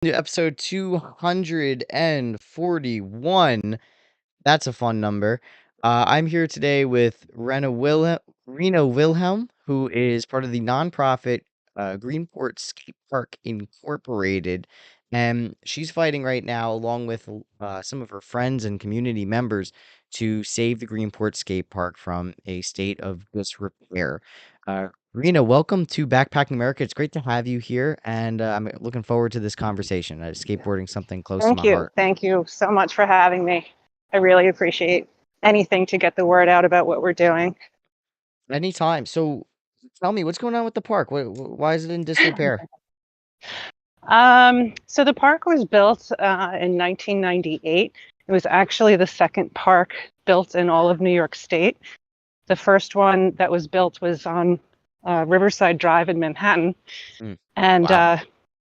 To episode 241. That's a fun number. I'm here today with Rena Wilhelm, who is part of the nonprofit Greenport Skatepark Incorporated. And she's fighting right now, along with some of her friends and community members, to save the Greenport skate park from a state of disrepair. Rena, welcome to Backpacking America. It's great to have you here, and I'm looking forward to this conversation. Skateboarding something close to Thank my you. heart. Thank you so much for having me. I really appreciate anything to get the word out about what we're doing. Anytime. So tell me, what's going on with the park? Why is it in disrepair? So the park was built in 1998. It was actually the second park built in all of New York State. The first one that was built was on Riverside Drive in Manhattan, Mm, and wow.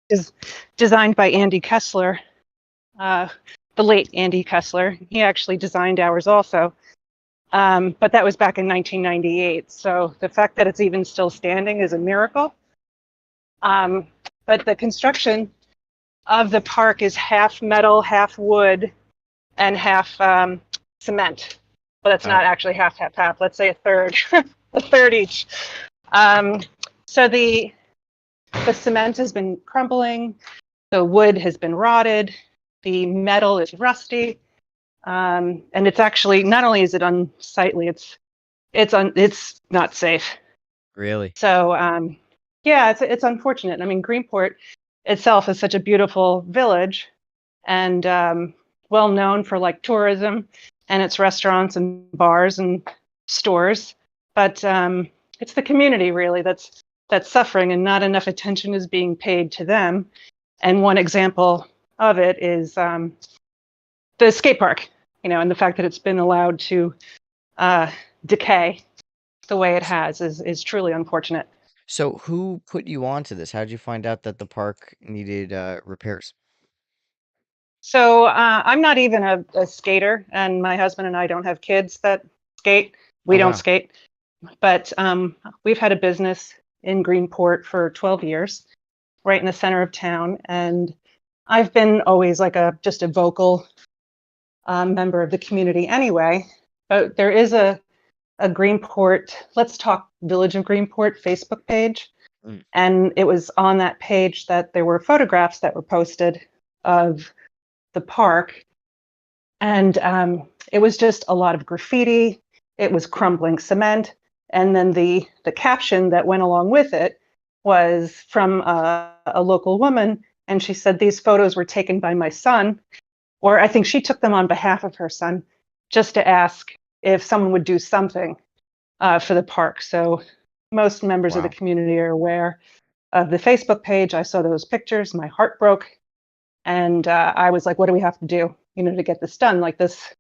is designed by Andy Kessler, uh, the late Andy Kessler. He actually designed ours also. But that was back in 1998. So the fact that it's even still standing is a miracle. Um, but the construction of the park is half metal, half wood, and half cement. Well, that's Oh, not actually half, half, half. Let's say a third, a third each. Um, so the cement has been crumbling. The wood has been rotted. The metal is rusty. And it's actually not only is it unsightly, it's not safe. really? So yeah, it's unfortunate. I mean, Greenport itself is such a beautiful village and well known for like tourism and its restaurants and bars and stores. But it's the community really that's suffering, and not enough attention is being paid to them. And one example of it is the skate park, and the fact that it's been allowed to uh, decay the way it has is truly unfortunate. So who put you on to this? How did you find out that the park needed repairs? So I'm not even a skater, and my husband and I don't have kids that skate. We Oh, don't wow. skate, but we've had a business in Greenport for 12 years, right in the center of town, and I've been always like just a vocal member of the community anyway. But there is a Greenport, Let's Talk Village of Greenport Facebook page. Mm, And it was on that page that there were photographs that were posted of the park. And it was just a lot of graffiti. It was crumbling cement. And then the caption that went along with it was from a local woman. And she said, these photos were taken by my son, or I think she took them on behalf of her son, just to ask if someone would do something for the park. So most members of the wow. community are aware of the Facebook page. I saw those pictures, my heart broke, and I was like, "What do we have to do, to get this done? Like this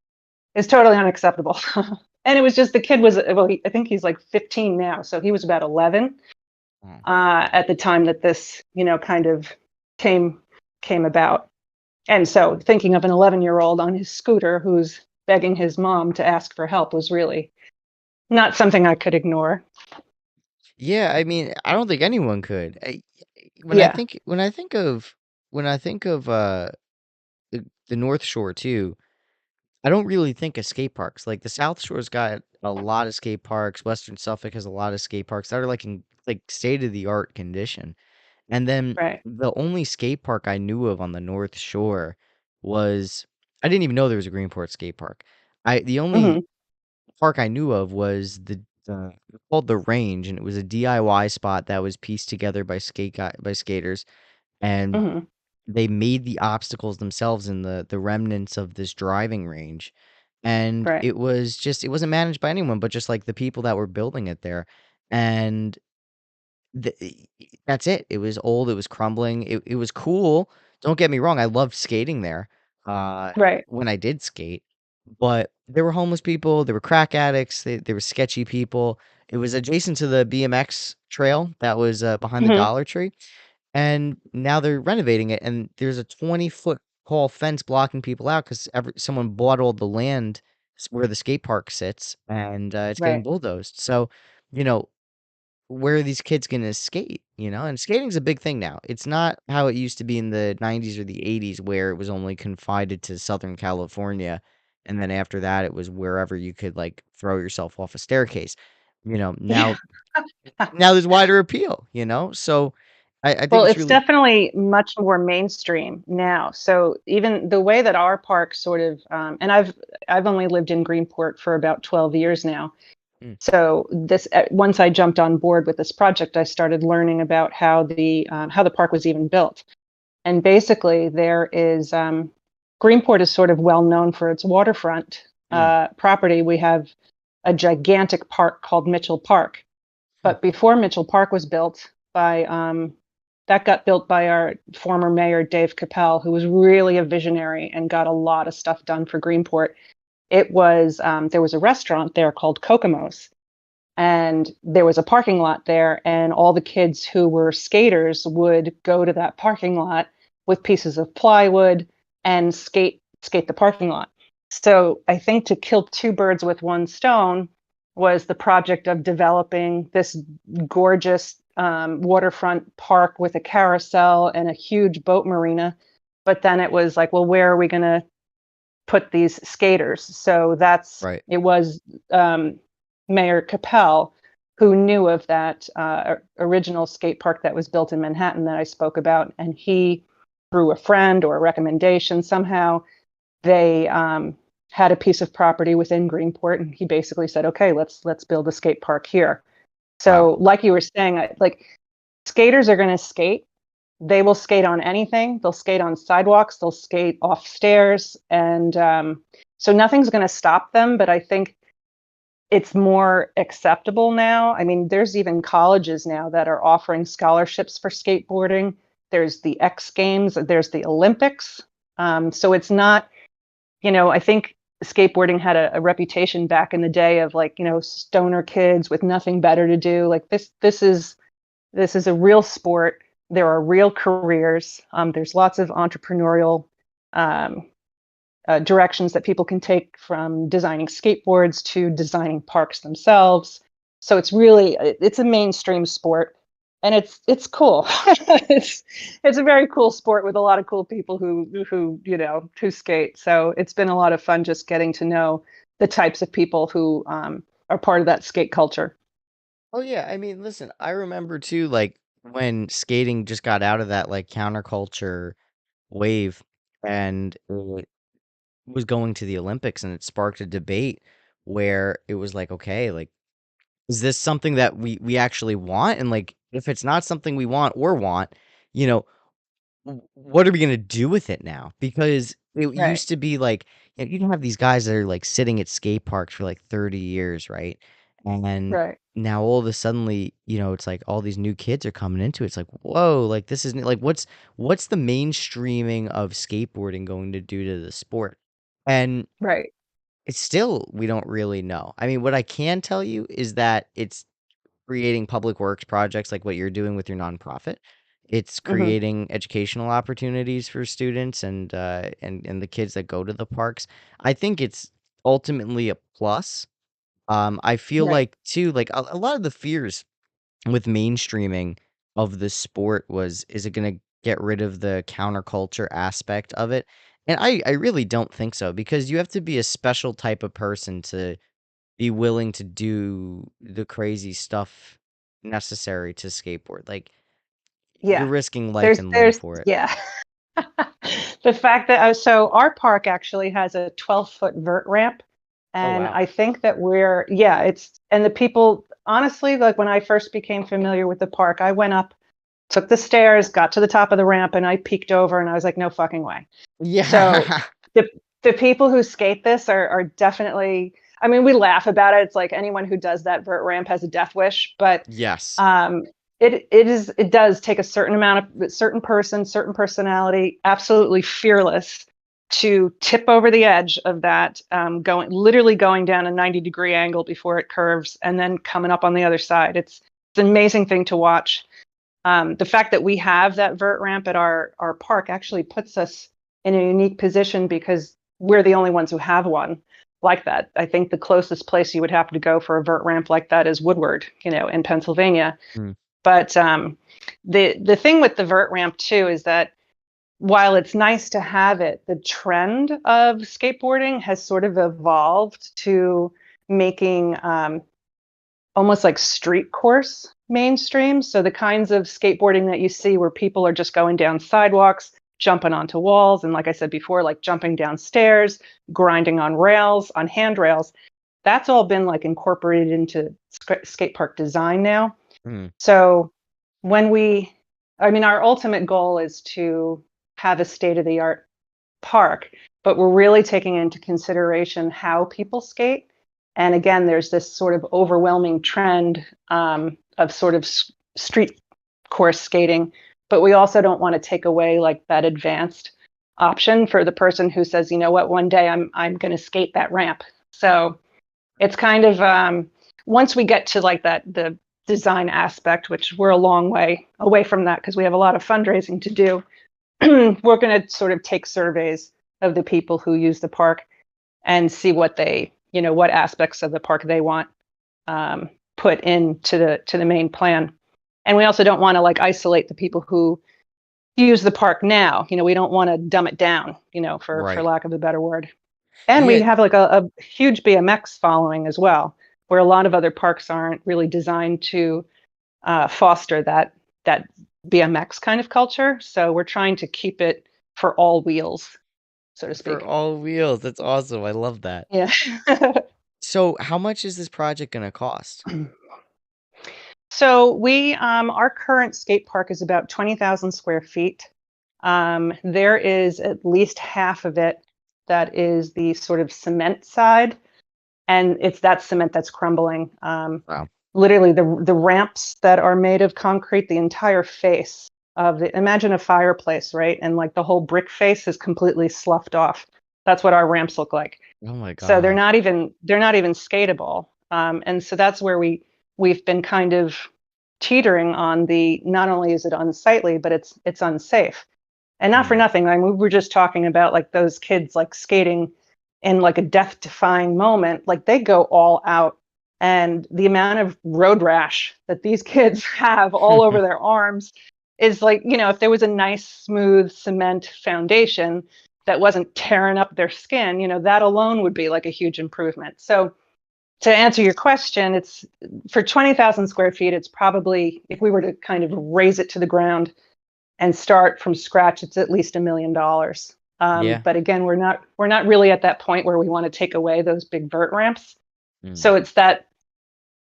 is totally unacceptable." And it was just the kid was well, I think he's like 15 now, so he was about 11 Mm. at the time that this, kind of came came about. And so thinking of an 11-year-old on his scooter who's begging his mom to ask for help was really not something I could ignore. Yeah, I mean, I don't think anyone could. When I Yeah. think when I think of when I think of the North Shore too, I don't really think of skate parks. Like the South Shore's got a lot of skate parks. Western Suffolk has a lot of skate parks that are like in like state of the art condition. And then Right. the only skate park I knew of on the North Shore was I didn't even know there was a Greenport skate park. The only Hmm. park I knew of was called the Range, and it was a DIY spot that was pieced together by skaters, and Hmm. they made the obstacles themselves in the remnants of this driving range. And Right. it wasn't managed by anyone but just like the people that were building it there. And the, that's it. It was old, it was crumbling. It was cool. Don't get me wrong, I loved skating there. Right. When I did skate, but there were homeless people, there were crack addicts, there were sketchy people. It was adjacent to the BMX trail that was behind the Hmm. Dollar Tree. And now they're renovating it, and there's a 20-foot tall fence blocking people out because someone bought all the land where the skate park sits, and it's getting Right. bulldozed. So, you know, where are these kids gonna skate, you know? And skating's a big thing now. It's not how it used to be in the 90s or the 80s where it was only confined to Southern California, and then after that, it was wherever you could, like, throw yourself off a staircase. You know, Yeah. now there's wider appeal, you know? So, I think Well, it's it's really definitely much more mainstream now. So even the way that our park sort of, and I've only lived in Greenport for about 12 years now. mm, So this once I jumped on board with this project, I started learning about how the park was even built. And basically, there is Greenport is sort of well known for its waterfront mm, property. We have a gigantic park called Mitchell Park. hmm, But before Mitchell Park was built by that got built by our former mayor Dave Capel, who was really a visionary and got a lot of stuff done for Greenport. It was there was a restaurant there called Kokomo's, and there was a parking lot there, and all the kids who were skaters would go to that parking lot with pieces of plywood and skate the parking lot. So I think to kill two birds with one stone was the project of developing this gorgeous waterfront park with a carousel and a huge boat marina. But then it was like, well, where are we going to put these skaters? So right. it was Mayor Capel who knew of that original skate park that was built in Manhattan that I spoke about, and he, through a friend or a recommendation, somehow they had a piece of property within Greenport, and he basically said, "Okay, let's build a skate park here." Wow. So, like you were saying, like skaters are going to skate. They will skate on anything. They'll skate on sidewalks. They'll skate off stairs, and so nothing's going to stop them. But I think it's more acceptable now. I mean, there's even colleges now that are offering scholarships for skateboarding. There's the X Games. There's the Olympics. So it's not, I think skateboarding had a reputation back in the day of like, stoner kids with nothing better to do. Like this is a real sport. There are real careers. There's lots of entrepreneurial um, directions that people can take, from designing skateboards to designing parks themselves. So it's a mainstream sport, and it's cool. It's a very cool sport with a lot of cool people who skate. So it's been a lot of fun just getting to know the types of people who are part of that skate culture. Oh, yeah, I mean, listen, I remember too, like, when skating just got out of that, like, counterculture wave, and it was going to the Olympics, and it sparked a debate where it was like, "Okay, like, is this something that we actually want? And, like, if it's not something we want, you know, what are we gonna do with it now?" Because it Right, used to be like, you can have these guys that are like sitting at skate parks for like 30 years, right? And right. now all of a suddenly, it's like all these new kids are coming into it. It's like, whoa, like this isn't like what's the mainstreaming of skateboarding going to do to the sport? And Right. it's still we don't really know. I mean, what I can tell you is that it's creating public works projects like what you're doing with your nonprofit. It's Hmm. creating educational opportunities for students and the kids that go to the parks. I think it's ultimately a plus. I feel Right. like too, like a lot of the fears with mainstreaming of the sport was, is it going to get rid of the counterculture aspect of it? And I really don't think so, because you have to be a special type of person to be willing to do the crazy stuff necessary to skateboard. Like, you're Yeah. risking life and limb There's for it. yeah. The fact that so our park actually has a 12-foot vert ramp, Oh, and wow. I think that it's and the people, honestly, like when I first became familiar with the park, I went up, took the stairs, got to the top of the ramp, and I peeked over, and I was like, no fucking way. So Yeah. the the people who skate this are definitely. I mean, we laugh about it. It's like anyone who does that vert ramp has a death wish, but Yes. um, it does take a certain person, certain personality, absolutely fearless to tip over the edge of that, going down a 90-degree angle before it curves, and then coming up on the other side. It's an amazing thing to watch. The fact that we have that vert ramp at our park actually puts us in a unique position because we're the only ones who have one. like that. I think the closest place you would have to go for a vert ramp like that is Woodward, in Pennsylvania. Mm, But the thing with the vert ramp too is that while it's nice to have it, the trend of skateboarding has sort of evolved to making almost like street course mainstream. So the kinds of skateboarding that you see where people are just going down sidewalks, jumping onto walls, and like I said before, like jumping downstairs, grinding on rails, on handrails, that's all been like incorporated into skate park design now. mm, So our ultimate goal is to have a state of the art park, but we're really taking into consideration how people skate. And again, there's this sort of overwhelming trend of sort of street course skating, but we also don't want to take away like that advanced option for the person who says, you know what, one day I'm going to skate that ramp. So it's kind of once we get to like that the design aspect, which we're a long way away from that because we have a lot of fundraising to do. We're going to sort of take surveys of the people who use the park and see what what aspects of the park they want put into the main plan. And we also don't want to like isolate the people who use the park now. We don't want to dumb it down, for right. lack of a better word. And we Yeah, have like a huge BMX following as well, where a lot of other parks aren't really designed to foster that BMX kind of culture. So we're trying to keep it for all wheels, so to for speak. all wheels. That's awesome. I love that. Yeah. So, how much is this project gonna cost? So our current skate park is about 20,000 square feet. There is at least half of it that is the sort of cement side, and it's that cement that's crumbling. Wow. Literally, the ramps that are made of concrete, the entire face of imagine a fireplace, right? And like the whole brick face is completely sloughed off. That's what our ramps look like. Oh my So they're gosh. not even skatable. And so that's where we've been kind of teetering on the not only is it unsightly, but it's unsafe. And not for Mm, nothing. I mean, we were just talking about like those kids like skating in like a death-defying moment. Like they go all out, and the amount of road rash that these kids have all over their arms is like, if there was a nice smooth cement foundation that wasn't tearing up their skin, that alone would be like a huge improvement. So to answer your question, it's for 20,000 square feet, it's probably, if we were to kind of raise it to the ground and start from scratch, it's at least $1 million. yeah. But again, we're not really at that point where we want to take away those big vert ramps. Mm, So it's that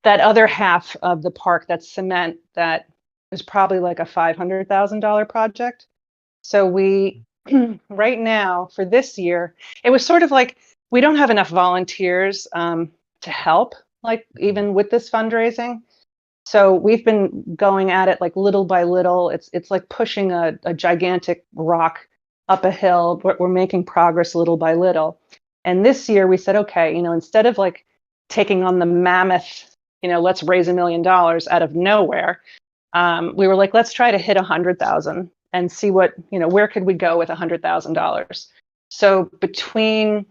other half of the park that's cement that is probably like a $500,000 project. So we right now for this year, it was sort of like we don't have enough volunteers to help, like mm, even with this fundraising. So we've been going at it like little by little. It's like pushing a gigantic rock up a hill, but we're making progress little by little. And this year we said, okay, instead of like taking on the mammoth, let's raise $1 million out of nowhere, we were like, let's try to hit 100,000 and see what, where could we go with $100,000. So between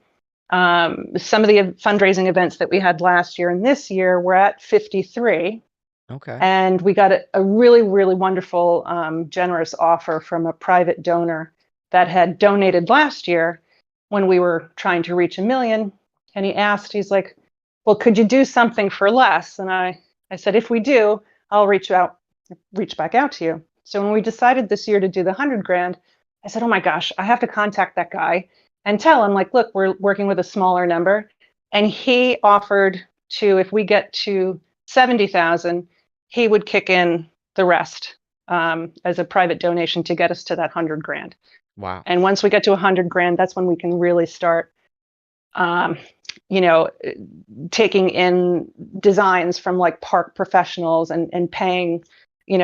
some of the fundraising events that we had last year and this year, we're at 53. okay. And we got a really, really wonderful, generous offer from a private donor that had donated last year when we were trying to reach 1 million. And he's like, well, could you do something for less? And I said, if we do, I'll reach back out to you. So when we decided this year to do the 100 grand, I said, oh my gosh, I have to contact that guy and tell him, like, look, we're working with a smaller number. And he offered to, if we get to 70,000, he would kick in the rest as a private donation to get us to that 100 grand. Wow. And once we get to 100 grand, that's when we can really start, um, you know, taking in designs from like park professionals and paying,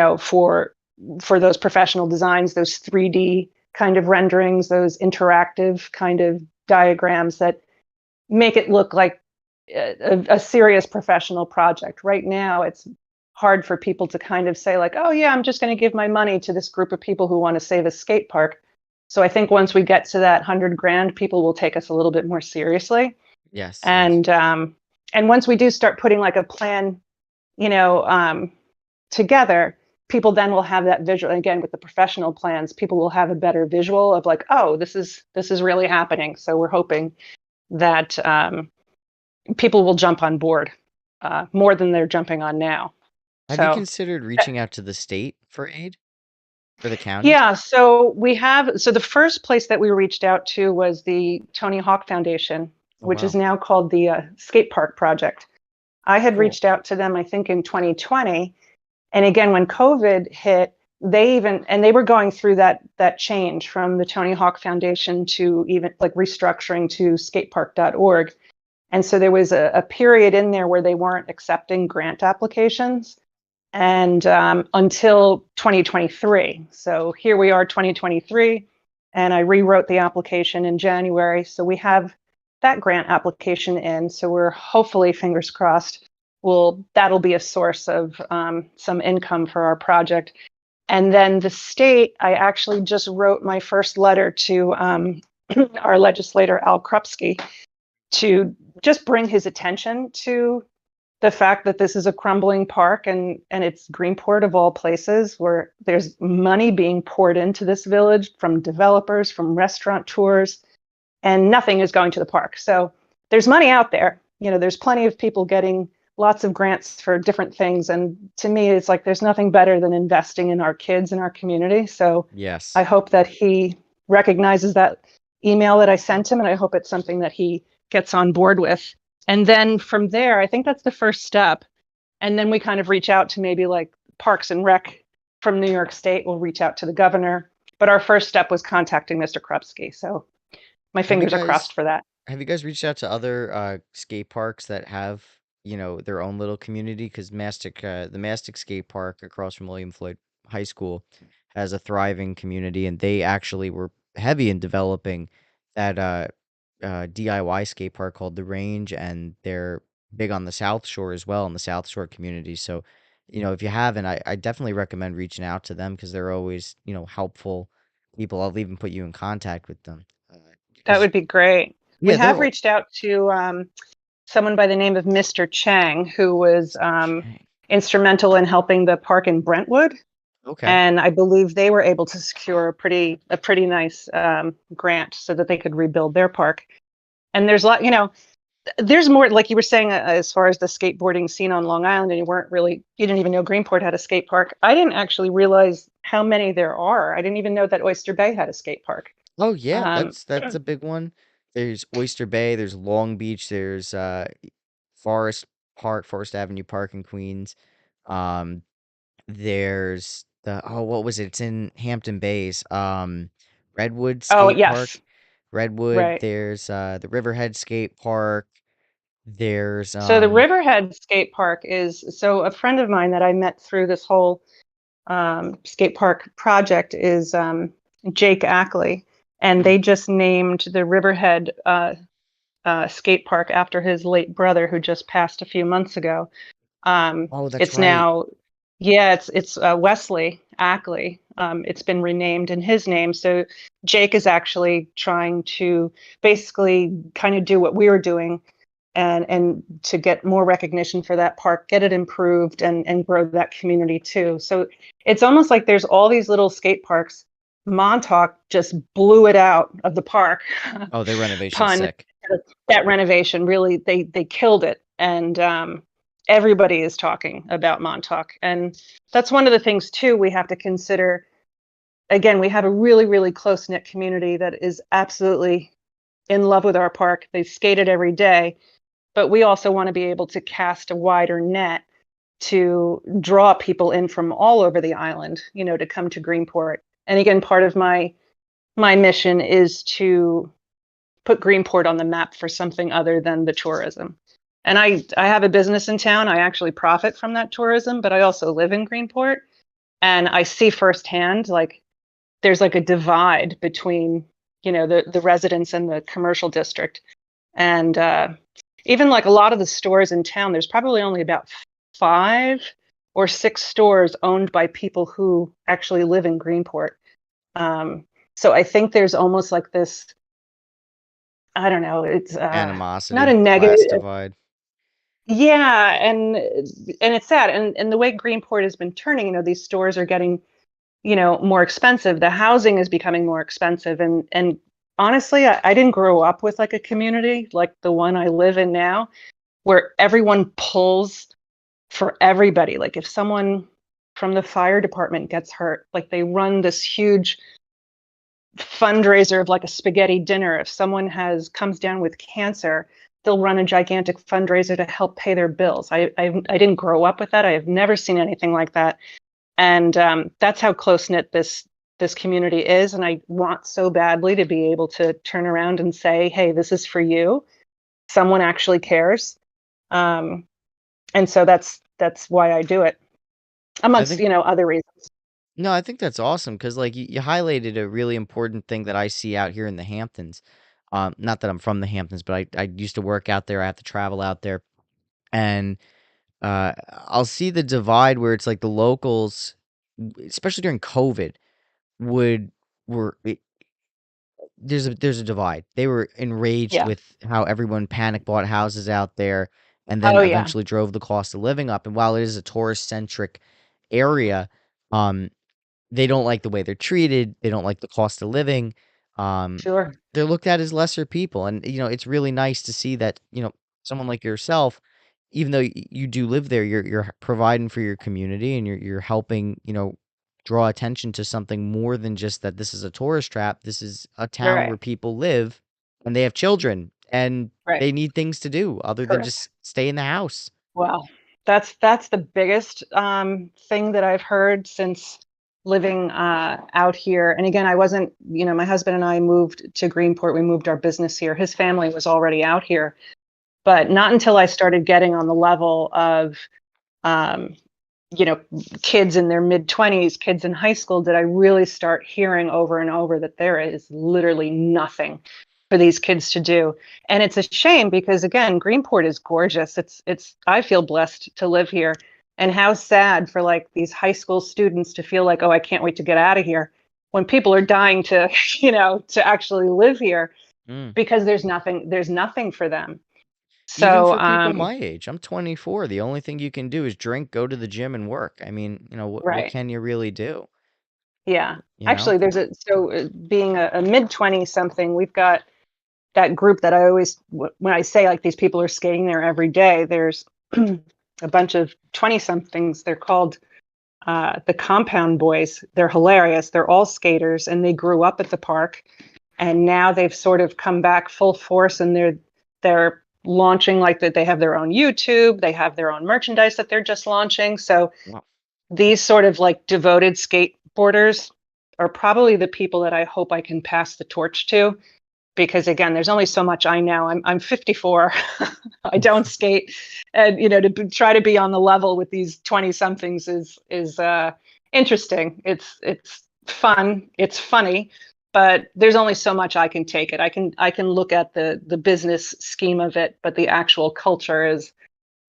for those professional designs, those 3D kind of renderings, those interactive kind of diagrams that make it look like a serious professional project. Right now, it's hard for people to kind of say like, oh yeah, I'm just going to give my money to this group of people who want to save a skate park. So I think once we get to that 100 grand, people will take us a little bit more seriously. Yes, yes. And once we do start putting like a plan, you know, together, people then will have that visual. And again, with the professional plans, people will have a better visual of like, oh, this is really happening. So we're hoping that people will jump on board more than they're jumping on now. Have you So considered reaching out to the state for aid? For the county? yeah, so the first place that we reached out to was the Tony Hawk Foundation, Oh, which is wow. now called the Skatepark Project. I had Cool. reached out to them, I think, in 2020. And again, when COVID hit, they were going through that change from the Tony Hawk Foundation to even like restructuring to skatepark.org. And so there was a period in there where they weren't accepting grant applications and until 2023. So here we are, 2023, and I rewrote the application in January. So we have that grant application in. So we're hopefully, fingers crossed, that'll be a source of some income for our project. And then the state, I actually just wrote my first letter to our legislator Al Krupski to just bring his attention to the fact that this is a crumbling park and it's Greenport of all places where there's money being poured into this village from developers, from restaurateurs, and nothing is going to the park. So there's money out there. There's plenty of people getting lots of grants for different things. And to me, it's like there's nothing better than investing in our kids and our community. So I Yes. hope that he recognizes that email that I sent him, and I hope it's something that he gets on board with. And then from there, I think that's the first step. And then we kind of reach out to maybe like Parks and Rec from New York State. We'll reach out to the governor. But our first step was contacting Mr. Krupski. So my Have you fingers are guys crossed for that. have you guys reached out to other skate parks that have, their own little community? Because the Mastic skate park across from William Floyd High School has a thriving community, and they actually were heavy in developing that DIY skate park called The Range, and they're big on the South Shore as well, in the South Shore community. So, if you haven't, I definitely recommend reaching out to them because they're always, helpful people. I'll even put you in contact with them. That Because would be great. We yeah, they're have all reached out to someone by the name of Mr. Chang, who was Chang. instrumental in helping the park in Brentwood. Okay. And I believe they were able to secure a pretty nice grant so that they could rebuild their park. And there's more, like you were saying, as far as the skateboarding scene on Long Island, and you didn't even know Greenport had a skate park. I didn't actually realize how many there are. I didn't even know that Oyster Bay had a skate park. Oh yeah, Um, that's a big one. There's Oyster Bay, there's Long Beach, there's Forest Forest Avenue Park in Queens. Um there's what was it? It's in Hampton Bays. Redwood oh, Skate yes, Park. Redwood, right. there's the Riverhead Skate Park. There's So the Riverhead Skate Park so a friend of mine that I met through this whole skate park project is Jake Ackley, and hmm. they just named the Riverhead skate park after his late brother, who just passed a few months ago. Oh, that's It's right. now, yeah, it's Wesley Ackley. It's been renamed in his name. So Jake is actually trying to basically kind of do what we were doing and to get more recognition for that park, get it improved and grow that community too. So it's almost like there's all these little skate parks. Montauk just blew it out of the park. Oh, their renovation's Pun. sick. That renovation really they killed it, and everybody is talking about Montauk, and that's one of the things too we have to consider. Again, we have a really really close knit community that is absolutely in love with our park. They skate it every day, but we also want to be able to cast a wider net to draw people in from all over the island, to come to Greenport. And again, part of my mission is to put Greenport on the map for something other than the tourism. And I have a business in town. I actually profit from that tourism, but I also live in Greenport, and I see firsthand like there's like a divide between the residents and the commercial district. And even like a lot of the stores in town, there's probably only about 5 or 6 stores owned by people who actually live in Greenport. Um, so I think there's almost like this I don't know, it's not a Animosity, class negative. divide. Yeah, and it's sad. And the way Greenport has been turning, these stores are getting, more expensive. The housing is becoming more expensive. And honestly, I didn't grow up with like a community like the one I live in now, where everyone pulls for everybody. Like if someone from the fire department gets hurt, like they run this huge fundraiser of like a spaghetti dinner. If someone has comes down with cancer, they'll run a gigantic fundraiser to help pay their bills. I didn't grow up with that. I have never seen anything like that, and that's how close knit this community is. And I want so badly to be able to turn around and say, "Hey, this is for you. Someone actually cares," um, and so that's why I do it, I amongst think other reasons. No, I think that's awesome because like you highlighted a really important thing that I see out here in the Hamptons. Not that I'm from the Hamptons, but I used to work out there. I have to travel out there, and I'll see the divide where it's like the locals, especially during COVID, would were there's a divide. They were enraged Yeah. with how everyone panic bought houses out there and then Oh yeah. eventually drove the cost of living up. And while it is a tourist centric area, um, they don't like the way they're treated. They don't like the cost of living. Um, Sure. they're looked at as lesser people. And, it's really nice to see that, someone like yourself, even though you do live there, you're providing for your community and you're helping, draw attention to something more than just that this is a tourist trap. This is a town where Right. people live and they have children and Right. they need things to do other than Correct. just stay in the house. Well, that's the biggest thing that I've heard since living out here. And again, I wasn't, my husband and I moved to Greenport. We moved our business here. His family was already out here, but not until I started getting on the level of, um, you know, kids in their mid 20s, kids in high school, did I really start hearing over and over that there is literally nothing for these kids to do. And it's a shame because again, Greenport is gorgeous. It's I feel blessed to live here. And how sad for like these high school students to feel like, oh, I can't wait to get out of here when people are dying to, to actually live here Mm. because there's nothing for them. Even So, for people my age, I'm 24. The only thing you can do is drink, go to the gym, and work. I mean, what right. can you really do? Yeah. You know? Actually, being a mid 20 something, we've got that group that I always, when I say like these people are skating there every day, there's a bunch of 20 somethings. They're called the Compound Boys. They're hilarious. They're all skaters and they grew up at the park. And now they've sort of come back full force and they're launching like that. They have their own YouTube, they have their own merchandise that they're just launching. So Wow. these sort of like devoted skateboarders are probably the people that I hope I can pass the torch to because again there's only so much I know. I'm 54. I don't skate, and try to be on the level with these 20 somethings is interesting. It's fun, it's funny, but there's only so much I can take it. I can look at the business scheme of it, but the actual culture is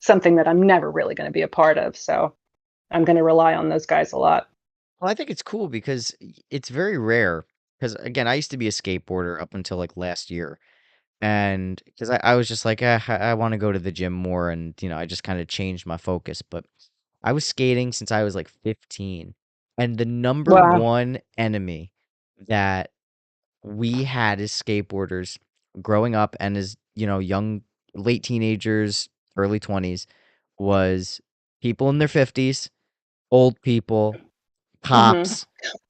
something that I'm never really going to be a part of, so I'm going to rely on those guys a lot. Well, I think it's cool because it's very rare. Because again, I used to be a skateboarder up until like last year. And because I was just like, I want to go to the gym more. And, I just kind of changed my focus. But I was skating since I was like 15. And the number Wow. one enemy that we had as skateboarders growing up and as, young, late teenagers, early 20s was people in their 50s, old people, Hmm. cops,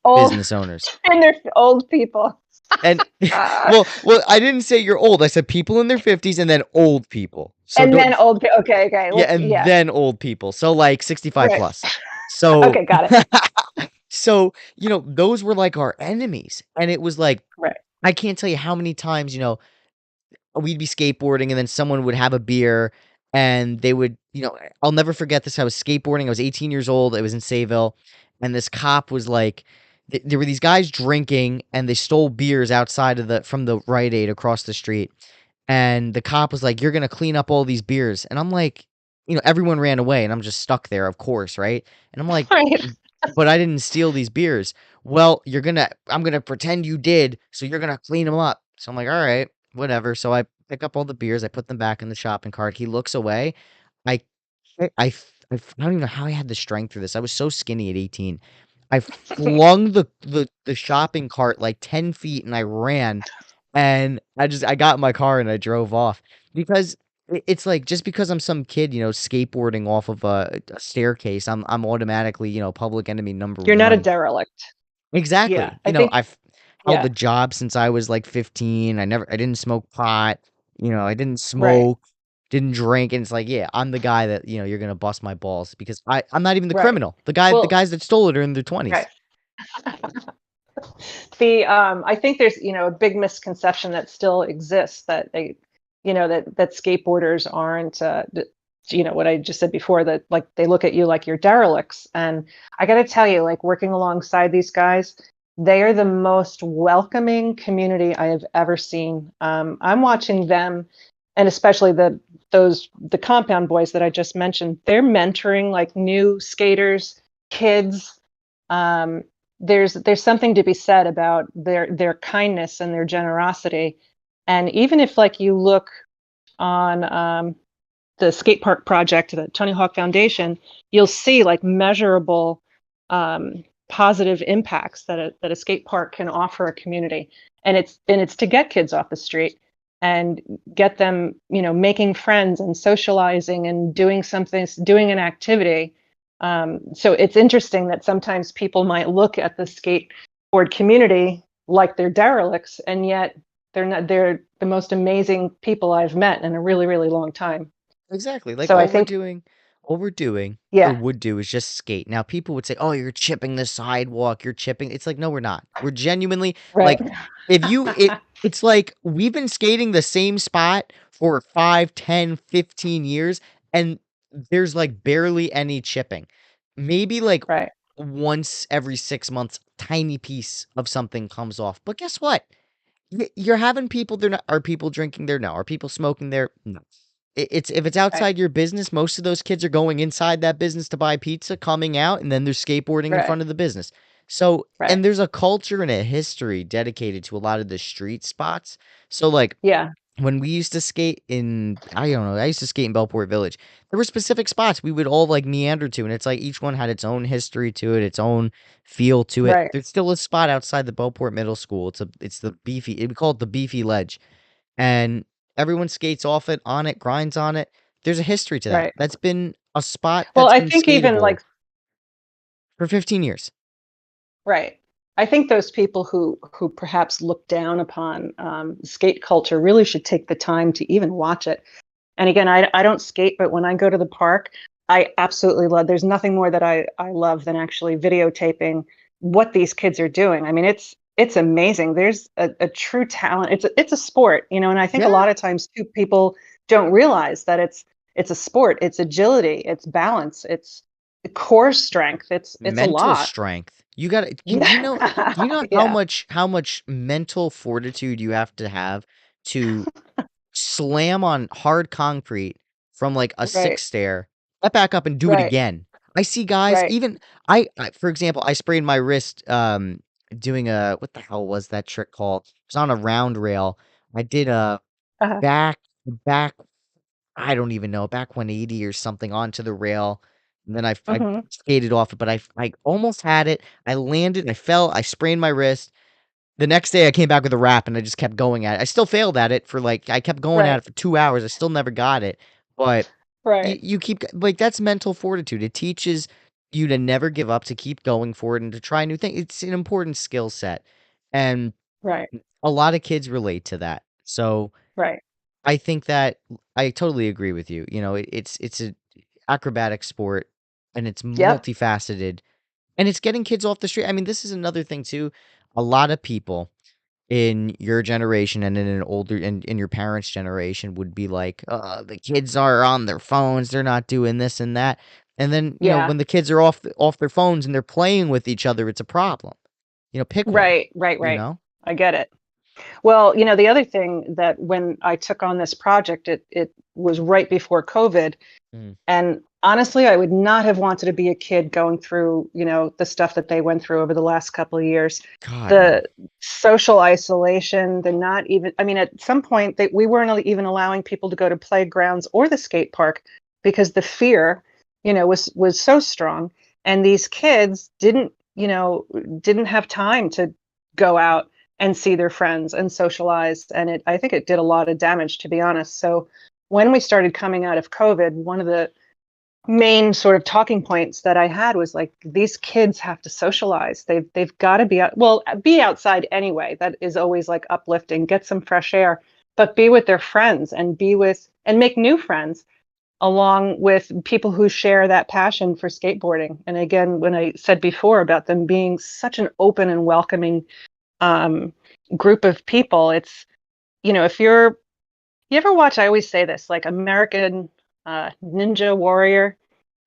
Old business owners. and they're old people. And uh, well, I didn't say you're old. I said people in their 50s and then old people. So and then don't old people. Okay, okay. yeah, Let's and yes. then old people. So like 65 Right. plus. So Okay, got it. so, those were like our enemies. And it was like Right. I can't tell you how many times, we'd be skateboarding and then someone would have a beer and they would, I'll never forget this. I was skateboarding. I was 18 years old. It was in Sayville. And this cop was like, there were these guys drinking and they stole beers outside from the Rite Aid across the street. And the cop was like, you're going to clean up all these beers. And I'm like, everyone ran away and I'm just stuck there, of course. Right. And I'm like, Right. but I didn't steal these beers. Well, I'm going to pretend you did. So you're going to clean them up. So I'm like, all right. whatever. So I pick up all the beers, I put them back in the shopping cart. He looks away. I I don't even know how I had the strength for this. I was so skinny at 18. I flung the shopping cart like 10 feet and I ran and I got in my car and I drove off because it's like just because I'm some kid, skateboarding off of a staircase, I'm automatically, public enemy number You're not a one. derelict. Yeah, Exactly. I think. I've held Yeah, a job since I was like 15. I didn't smoke pot. I didn't right, smoke, didn't drink. And it's like, yeah, I'm the guy that, you're gonna bust my balls because I'm not even the right. criminal. The Well, guys that stole it are in their 20s. right. I think there's a big misconception that still exists that that skateboarders aren't what I just said before, that like they look at you like you're derelicts. And I got to tell you, like working alongside these guys, they are the most welcoming community I have ever seen. I'm watching them, and especially the compound boys that I just mentioned. They're mentoring like new skaters, kids. Um, there's something to be said about their kindness and their generosity. And even if like you look on the skate park project, the Tony Hawk Foundation, you'll see like measurable positive impacts that a skate park can offer a community. And it's to get kids off the street and get them, making friends and socializing and doing an activity. So it's interesting that sometimes people might look at the skateboard community like they're derelicts, and yet they're not. They're the most amazing people I've met in a really, really long time. Exactly. Like So I think, all we're doing or yeah, would do is just skate. Now people would say, "Oh, you're chipping the sidewalk, you're chipping." It's like, "No, we're not. We're genuinely right, like it's like we've been skating the same spot for 5, 10, 15 years and there's like barely any chipping. Maybe like right, once every 6 months tiny piece of something comes off. But guess what? You're having people they're not are people drinking there? No. Are people smoking there? No. It's if it's right, outside your business, most of those kids are going inside that business to buy pizza, coming out, and then they're skateboarding in right, front of the business. So, right. and there's a culture and a history dedicated to a lot of the street spots. So, like, Yeah, when we used to skate in, I don't know, I used to skate in Belport Village. There were specific spots we would all like meander to, and it's like each one had its own history to it, its own feel to it. right, There's still a spot outside the Belport Middle School. It's the beefy, we call it the beefy ledge, and everyone skates off it, on it, grinds on it. There's a history to that. right. That's been a spot Well, that's I been think even skatable like, for 15 years. right. I think those people who perhaps look down upon skate culture really should take the time to even watch it. And again, I don't skate, but when I go to the park, I absolutely love. There's nothing more that I love than actually videotaping what these kids are doing. I mean, it's amazing. There's a true talent. It's a sport, and I think a Yeah. lot of times too people don't realize that it's a sport. It's agility. It's balance. It's core strength. It's a Mental lot. strength. You gotta can do you Yeah, know yeah, how much mental fortitude you have to slam on hard concrete from, like, a right, 6 stair, get back up and do it right, again. I see guys right. even for example, I sprained my wrist, doing a what the hell was that trick called? It was on a round rail. I did a Uh-huh. back back I don't even know, back 180 or something onto the rail, and then I Hmm. skated off it, but I almost had it. I landed, I fell, I sprained my wrist. The next day, I came back with a wrap, and I just kept going at it. I still failed at it for, like I kept going at Right, it for 2 hours, I still never got it, but right, you keep g like, that's mental fortitude. It teaches you to never give up, to keep going forward, and to try new things. It's an important skill set, and right, a lot of kids relate to that. So, right. I think that I totally agree with you. It's a acrobatic sport, and it's Yep. multifaceted, and it's getting kids off the street. I mean, this is another thing too. A lot of people in your generation and in an older and in your parents' generation would be like, the kids are on their phones, they're not doing this and that." And then, Yeah. when the kids are off their phones and they're playing with each other, it's a problem. Pick one, Right, right, you right. know? I get it. Well, the other thing that when I took on this project, it was right before COVID. Mm, And honestly, I would not have wanted to be a kid going through, the stuff that they went through over the last couple of years. God, The no. social isolation, the not even, I mean, at some point we weren't even allowing people to go to playgrounds or the skate park because the fear, was so strong. And these kids didn't have time to go out and see their friends and socialize. And I think it did a lot of damage, to be honest. So when we started coming out of COVID, one of the main sort of talking points that I had was like, these kids have to socialize. They've got to be out, well, be outside anyway. That is always like uplifting. Get some fresh air, but be with their friends and make new friends along with people who share that passion for skateboarding. And again, when I said before about them being such an open and welcoming um, group of people, it's if you ever watch, I always say this, like American Ninja Warrior.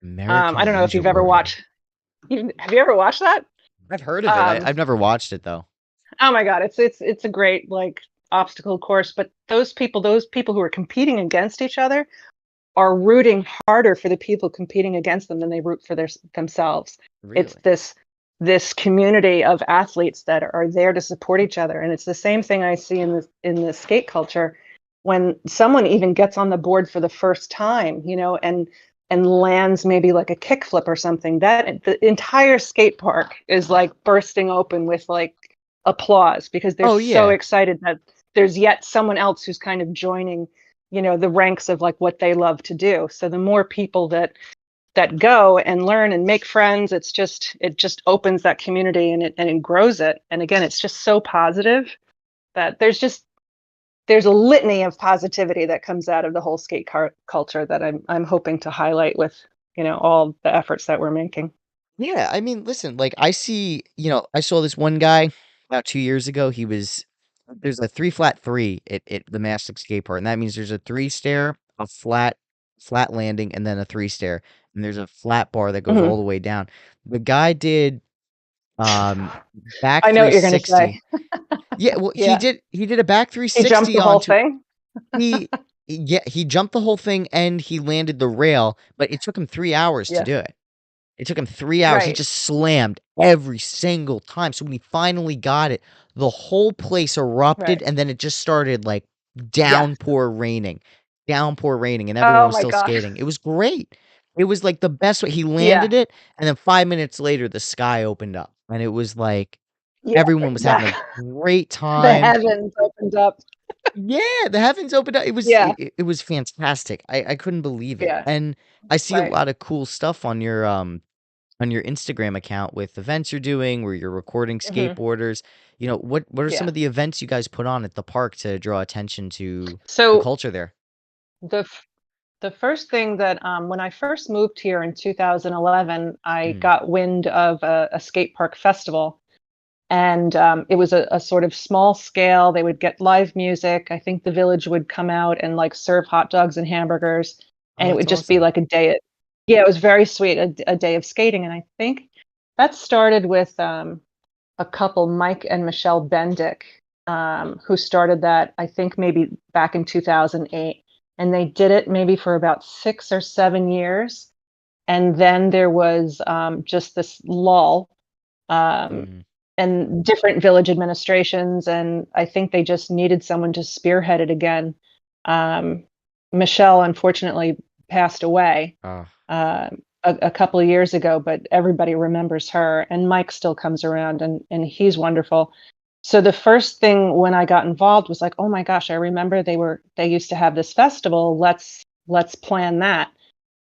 I American don't know if Ninja you've ever Warrior. watched. Have you ever watched that? I've heard of it. Um, I've never watched it though. oh my God, it's a great like obstacle course. But those people who are competing against each other are rooting harder for the people competing against them than they root for themselves. It's Really? this community of athletes that are there to support each other, and it's the same thing I see in the skate culture. When someone even gets on the board for the first time, and lands maybe like a kickflip or something, that the entire skate park is like bursting open with like applause because they're Oh so yeah. excited that there's yet someone else who's kind of joining the ranks of like what they love to do. So the more people that go and learn and make friends, it just opens that community and it grows it. And again, it's just so positive that there's a litany of positivity that comes out of the whole culture that I'm hoping to highlight with all the efforts that we're making. Yeah, I mean, listen, like I saw this one guy about 2 years ago. There's a three flat three at the Mastic skate park, and that means there's a three stair, a flat landing, and then a three stair, and there's a flat bar that goes all Hmm. the way down. The guy did um back I know what you're going to say. 360. Yeah, well, Yeah, he did a back he jumped 360 the whole onto thing. he yeah, he jumped the whole thing and he landed the rail, but it took him 3 hours to Yes, do it. It took him 3 hours. He right. just slammed every single time. So when he finally got it, the whole place erupted, Right. and then it just started, like, Yes. downpour raining, and everyone Oh was my still gosh. skating. It was great. It was, like, the best way. He Yeah. landed it, and then 5 minutes later, the sky opened up, and it was like Yeah. everyone was having a great The time. heavens opened up. Yeah, the heavens opened up. It was Yeah. it was fantastic. I couldn't believe it, Yeah. and I see a Right. lot of cool stuff on your Instagram account with events you're doing where you're recording Hmm. skateboarders. What are some Yeah. of the events you guys put on at the park to draw attention to the So culture there? the f- the first thing that when I first moved here in 2011, I Mm. got wind of a skate park festival, and it was a sort of small scale. They would get live music. I think the village would come out and like serve hot dogs and hamburgers, Oh, and it that's would just be awesome. like a day. Yeah, it was very sweet. A day of skating, and I think that started with a couple, Mike and Michelle Bendick, who started that, I think maybe back in 2008. And they did it maybe for about 6 or 7 years. And then there was just this lull, um, Mm. and different village administrations. And I think they just needed someone to spearhead it again. Um, Michelle, unfortunately, passed away Oh, uh, a couple of years ago, but everybody remembers her. And Mike still comes around, and he's wonderful. So the first thing when I got involved was like, oh my gosh, I remember they used to have this festival. Let's plan that.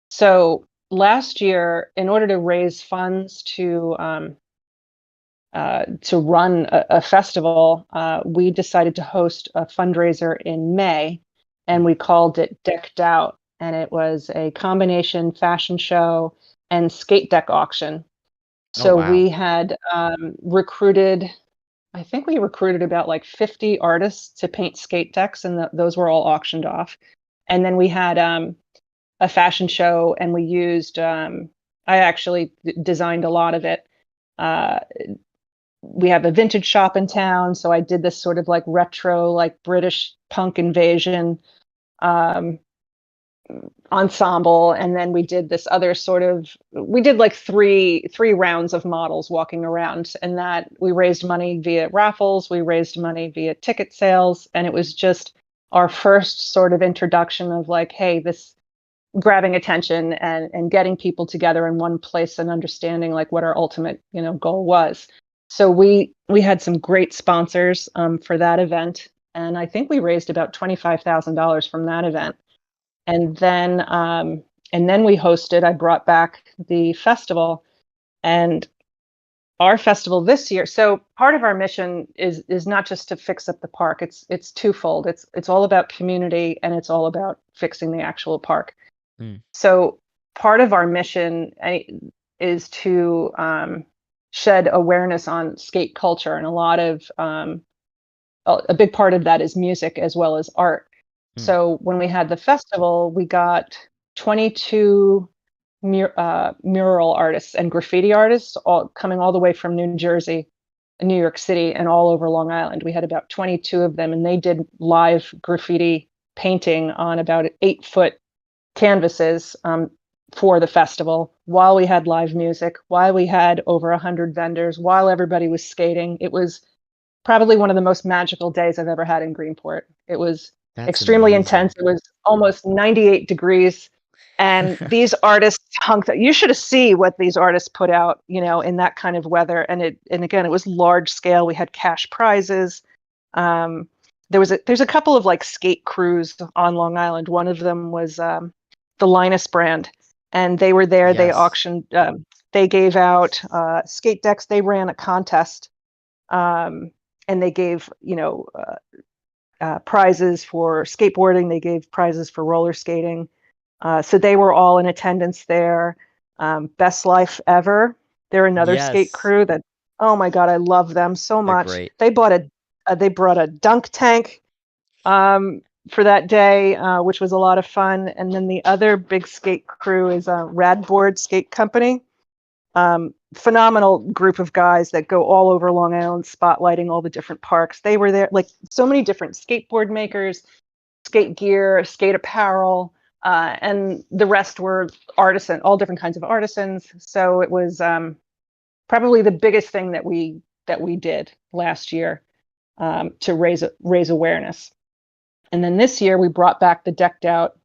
So last year, in order to raise funds to run a festival, we decided to host a fundraiser in May, and mm. we called it Decked Out. And it was a combination fashion show and skate deck auction. Oh, So wow. we had I think we recruited about like 50 artists to paint skate decks, and those were all auctioned off. And then we had a fashion show, and we used, I actually designed a lot of it. Uh, we have a vintage shop in town, so I did this sort of like retro, like British punk invasion um, ensemble, and then we did this other sort of, we did like three rounds of models walking around, and that we raised money via raffles, we raised money via ticket sales, and it was just our first sort of introduction of like, hey, this grabbing attention and getting people together in one place and understanding like what our ultimate goal was. So we had some great sponsors for that event, and I think we raised about $25,000 from that event. And then we hosted. I brought back the festival, and our festival this year. So part of our mission is not just to fix up the park. It's twofold. It's all about community, and it's all about fixing the actual park. Mm. So part of our mission is to shed awareness on skate culture, and a lot of a big part of that is music as well as art. Mm. So when we had the festival, we got 22 mural artists and graffiti artists all coming all the way from New Jersey, New York City, and all over Long Island. We had about 22 of them, and they did live graffiti painting on about 8-foot canvases for the festival while we had live music, while we had over 100 vendors, while everybody was skating. It was probably one of the most magical days I've ever had in Greenport. It was That's extremely intense. amazing. It was almost 98 degrees. And these artists you should have seen what these artists put out, in that kind of weather. And again, it was large scale. We had cash prizes. There's a couple of like skate crews on Long Island. One of them was the Linus brand, and they were there. They Yes. auctioned, they gave out skate decks. They ran a contest, and they gave prizes for skateboarding. They gave prizes for roller skating. So they were all in attendance there. Best Life Ever. They're another skate Yes. crew that, oh my God, I love them so They're much. great. They brought a dunk tank for that day, which was a lot of fun. And then the other big skate crew is Radboard Skate Company. Phenomenal group of guys that go all over Long Island, spotlighting all the different parks. They were there, like so many different skateboard makers, skate gear, skate apparel, and the rest were all different kinds of artisans. So it was probably the biggest thing that we did last year to raise awareness. And then this year we brought back the decked out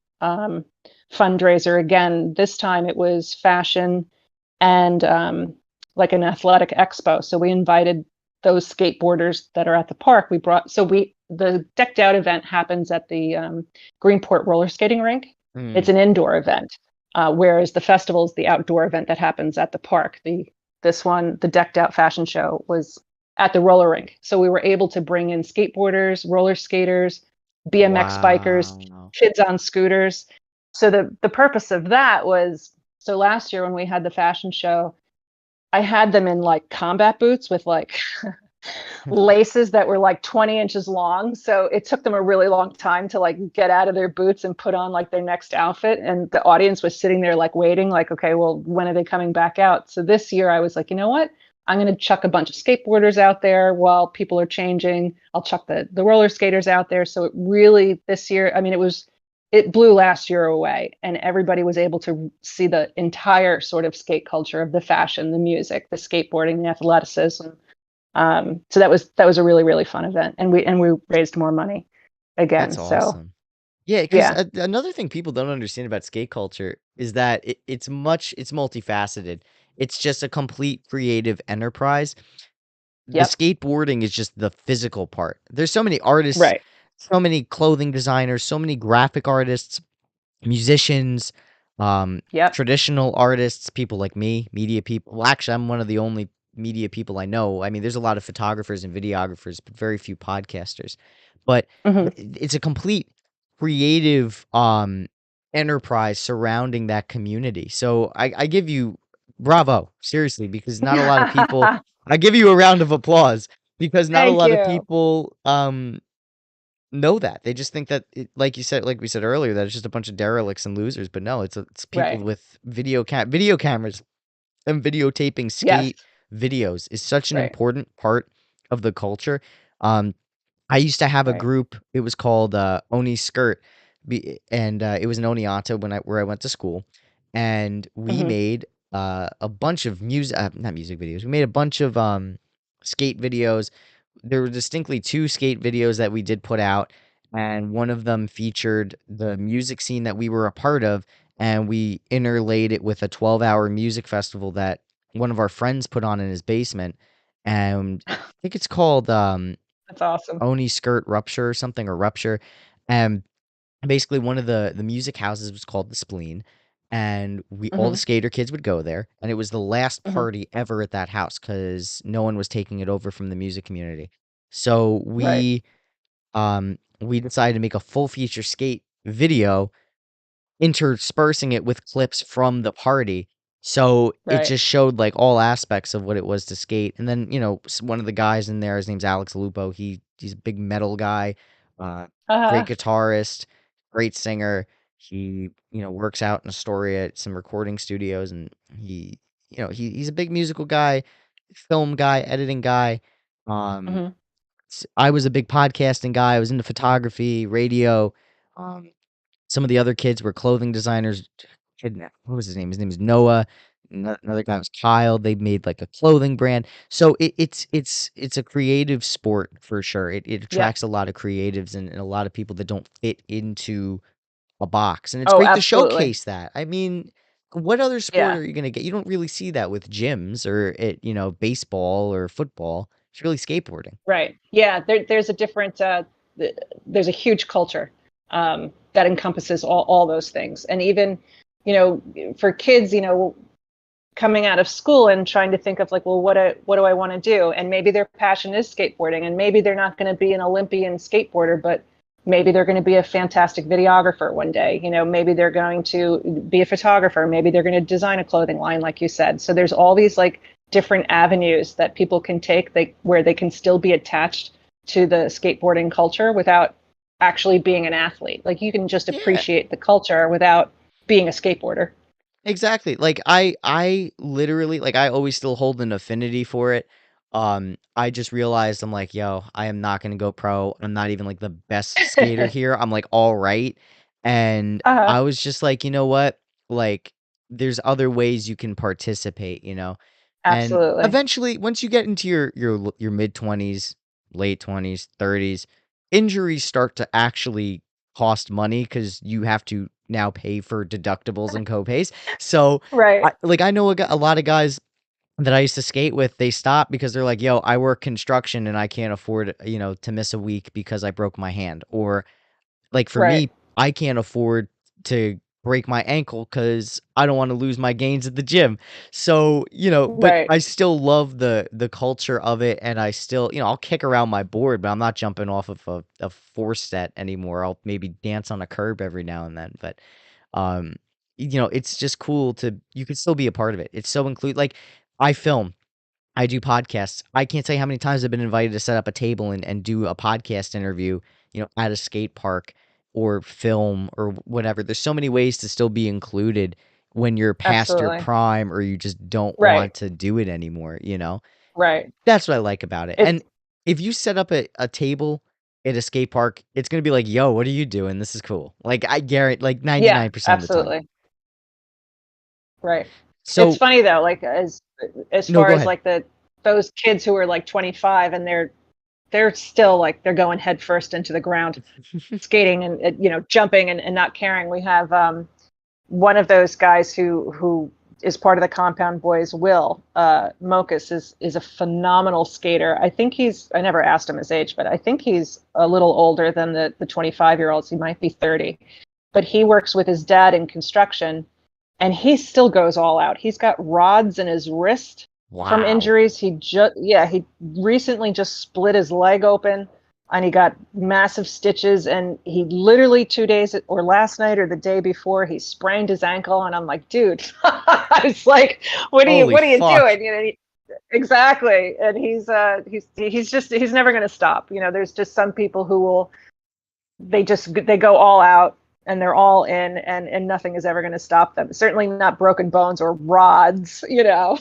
fundraiser again. This time it was fashion and like an athletic expo. So we invited those skateboarders that are at the park. The decked out event happens at the Greenport roller skating rink. Mm. It's an indoor event, whereas the festival is the outdoor event that happens at the park. The decked out fashion show was at the roller rink. So we were able to bring in skateboarders, roller skaters, BMX bikers, Wow. kids on scooters. So the purpose of that was, so last year when we had the fashion show, I had them in like combat boots with like laces that were like 20 inches long. So it took them a really long time to like get out of their boots and put on like their next outfit. And the audience was sitting there like waiting, like, okay, well, when are they coming back out? So this year I was like, you know what? I'm going to chuck a bunch of skateboarders out there while people are changing. I'll chuck the roller skaters out there. So it really, this year, I mean, it blew last year away, and everybody was able to see the entire sort of skate culture of the fashion, the music, the skateboarding, the athleticism. So that was a really, really fun event, and we raised more money again. That's So awesome. Yeah, because yeah, another thing people don't understand about skate culture is that it's multifaceted. It's just a complete creative enterprise. The yep, skateboarding is just the physical part. There's so many artists, right, so many clothing designers, so many graphic artists, musicians, yep, traditional artists, people like me, media people. Well, actually, I'm one of the only media people I know. I mean, there's a lot of photographers and videographers, but very few podcasters. But hmm it's a complete creative enterprise surrounding that community. So I give you bravo, seriously, because not a lot of people. I give you a round of applause because not a Thank lot of you. people know that. They just think that like you said, like we said earlier, that it's just a bunch of derelicts and losers. But no, it's people Right. with video cameras and videotaping Yes. skate videos is such an Right. important part of the culture. Um, I used to have a Right. group. It was called Oni Skirt, and it was in Oneonta where I went to school, and we Hmm. made a bunch of music, not music videos. We made a bunch of skate videos. There were distinctly two skate videos that we did put out, and one of them featured the music scene that we were a part of, and we interlaid it with a 12-hour music festival that one of our friends put on in his basement, and I think it's called That's awesome. Oni Skirt Rupture or something, or Rupture. And basically one of the music houses was called the Spleen, and we all the Hmm. skater kids would go there, and it was the last Hmm. party ever at that house because no one was taking it over from the music community. So Right. we decided to make a full feature skate video interspersing it with clips from the party. So it Right. just showed like all aspects of what it was to skate. And then, one of the guys in there, his name's Alex Lupo. He's a big metal guy, uh, great Uh-huh. guitarist, great singer. He, works out in Astoria at some recording studios, and he's a big musical guy, film guy, editing guy. Um, Hmm. I was a big podcasting guy. I was into photography, radio. Um, some of the other kids were clothing designers. What was his name? His name is Noah. Another guy was Kyle. They made like a clothing brand. So it's a creative sport for sure. It Yeah. attracts a lot of creatives and a lot of people that don't fit into a box. And it's Oh, great to absolutely. showcase that. I mean, what other sport Yeah. are you gonna get? You don't really see that with gyms or baseball or football. It's really skateboarding. Right. Yeah. There's a different. There's a huge culture that encompasses all those things, and even, you know, for kids, coming out of school and trying to think of like, well, what do I want to do? And maybe their passion is skateboarding, and maybe they're not going to be an Olympian skateboarder, but maybe they're going to be a fantastic videographer one day. Maybe they're going to be a photographer. Maybe they're going to design a clothing line, like you said. So there's all these like different avenues that people can take, where they can still be attached to the skateboarding culture without actually being an athlete. Like you can just Yeah. appreciate the culture without being a skateboarder. Exactly. Like I literally like I always still hold an affinity for it. I just realized I'm like, yo, I am not gonna go pro. I'm not even like the best skater here. I'm like all right. And Uh-huh. I was just like, you know what? Like there's other ways you can participate, And Absolutely. eventually once you get into your mid 20s, late 20s, 30s, injuries start to actually cost money because you have to now pay for deductibles and copays. So, Right. I know a lot of guys that I used to skate with, they stop because they're like, "Yo, I work construction and I can't afford, to miss a week because I broke my hand." Or like for Right. me, I can't afford to break my ankle because I don't want to lose my gains at the gym. So, but Right. I still love the culture of it, and I still, I'll kick around my board, but I'm not jumping off of a four set anymore. I'll maybe dance on a curb every now and then, but um, it's just cool to you can still be a part of it. It's so like I film. I do podcasts. I can't tell you how many times I've been invited to set up a table and do a podcast interview, at a skate park or film or whatever. There's so many ways to still be included when you're past your Absolutely. prime or you just don't Right. want to do it anymore. Right. That's what I like about it. It's And if you set up a table at a skate park, it's gonna be like, yo, what are you doing? This is cool. Like I guarantee like Yeah, 99% of the time. absolutely. Right. It's So funny though, like as no, far go as ahead. like those kids who are like 25 and they're still like they're going head first into the ground, skating and jumping and not caring. We have one of those guys who is part of the Compound Boys. Will Mokus is a phenomenal skater. I never asked him his age, but I think he's a little older than the 25-year-olds. He might be 30, but he works with his dad in construction, and he still goes all out. He's got rods in his wrist from Wow. injuries. He recently just split his leg open, and he got massive stitches, and he literally 2 days or last night or the day before he sprained his ankle, and I'm like, dude. I was like, Holy what are you fuck. doing? Exactly. And he's never going to stop. There's just some people who will, they go all out, and they're all in, and nothing is ever going to stop them. Certainly not broken bones or rods, Yeah,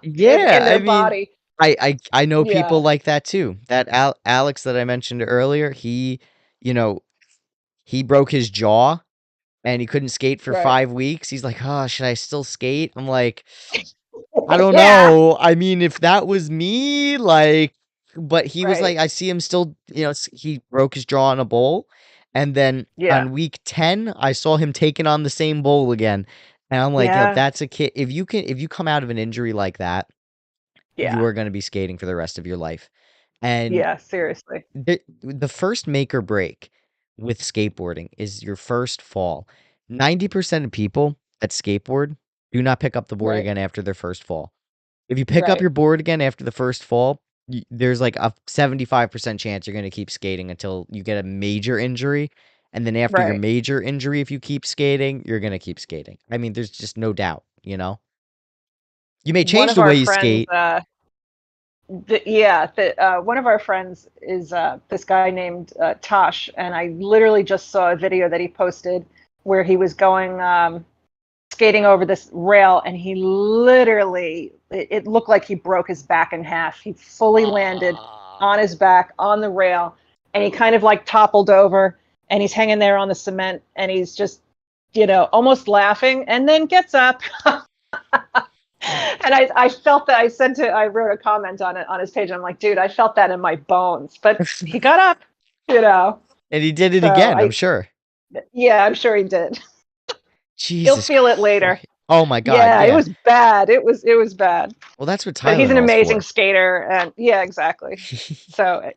in I their mean, body. I know Yeah, people like that too. That Alex that I mentioned earlier, you know, he broke his jaw and he couldn't skate for right. 5 weeks. He's like, "Oh, should I still skate?" I'm like, I don't Yeah, know. I mean, if that was me, like, but he was right. like, I see him still, he broke his jaw on a bowl. And then Yeah, on week 10, I saw him taking on the same bowl again. And I'm like, yep, yeah, that's a kid. If you come out of an injury like that, you yeah, are going to be skating for the rest of your life. And yeah. Seriously. the first make or break with skateboarding is your first fall. 90% of people that skateboard do not pick up the board Right, again after their first fall. If you pick up right, your board again after the first fall, there's like a 75% chance you're going to keep skating until you get a major injury. And then after your right. major injury, if you keep skating, you're going to keep skating. I mean, there's just no doubt, you know? You may One change of the our way you friends, skate. one of our friends is this guy named Tosh, and I literally just saw a video that he posted where he was going skating over this rail, and he literally, it looked like he broke his back in half. He fully landed on Ah. his back on the rail, and he kind of like toppled over, and he's hanging there on the cement, and he's just, almost laughing, and then gets up. And I felt that. I wrote a comment on it on his page. I'm like, dude, I felt that in my bones, but he got up, you know. And he did it So again, I'm sure. yeah, I'm sure he did. He'll Jesus feel it later. Christ. Oh my God, Yeah, it yeah. was bad. It was bad. Well, that's what But he's an Tylenol's amazing for. skater, and yeah, exactly. So,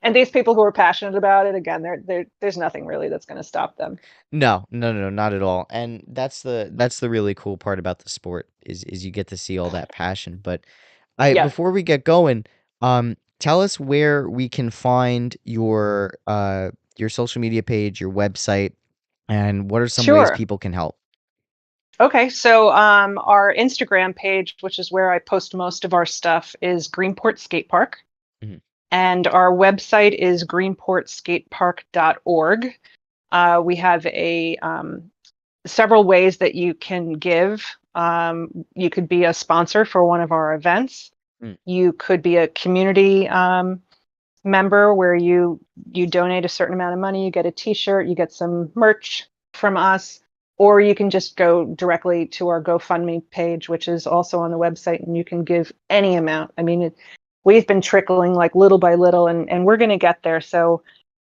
and these people who are passionate about it, again, there's nothing really that's going to stop them. No, no, no, no, not at all. And that's the really cool part about the sport is you get to see all that passion. But I Yeah, before we get going, tell us where we can find your social media page, your website, and what are some ways sure. people can help? Okay, so our Instagram page, which is where I post most of our stuff, is Greenport Skatepark. Mhm. And our website is greenportskatepark.org. We have several ways that you can give. You could be a sponsor for one of our events. Mm. You could be a community member where you donate a certain amount of money, you get a T-shirt, you get some merch from us, or you can just go directly to our GoFundMe page, which is also on the website, and you can give any amount. I mean, we've been trickling like little by little, and we're going to get there. So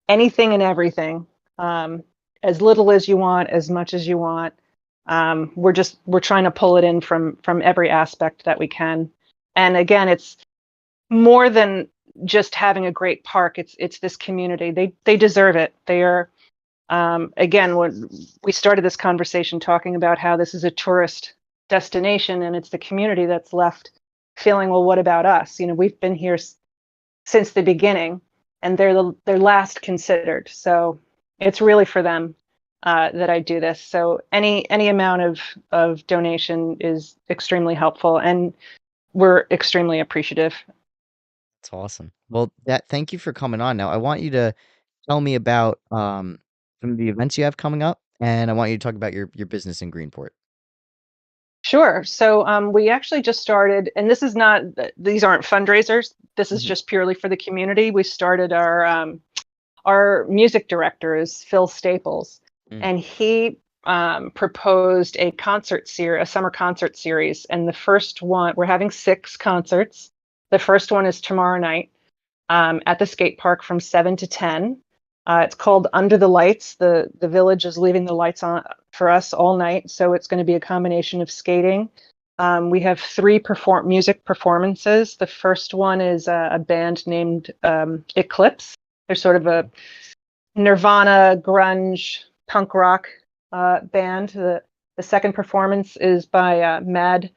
anything and everything, as little as you want, as much as you want. We're trying to pull it in from every aspect that we can. And again, it's more than just having a great park. It's this community. They deserve it. They are, again, when we started this conversation talking about how this is a tourist destination, and it's the community that's left feeling, well, what about us? We've been here since the beginning, and they're last considered. So it's really for them that I do this. So any amount of donation is extremely helpful, and we're extremely appreciative. That's awesome. Well, thank you for coming on. Now, I want you to tell me about some of the events you have coming up, and I want you to talk about your business in Greenport. Sure. So we actually just started, and this is not; these aren't fundraisers. This is Mhm. just purely for the community. We started our music director is Phil Staples, Mm. and he proposed a summer concert series. And the first one, we're having 6 concerts. The first one is tomorrow night at the skate park from 7 to 10. It's called Under the Lights. The village is leaving the lights on for us all night, so it's going to be a combination of skating. We have 3 music performances. The first one is a band named Eclipse. They're sort of a Nirvana, grunge, punk rock band. The second performance is by Mad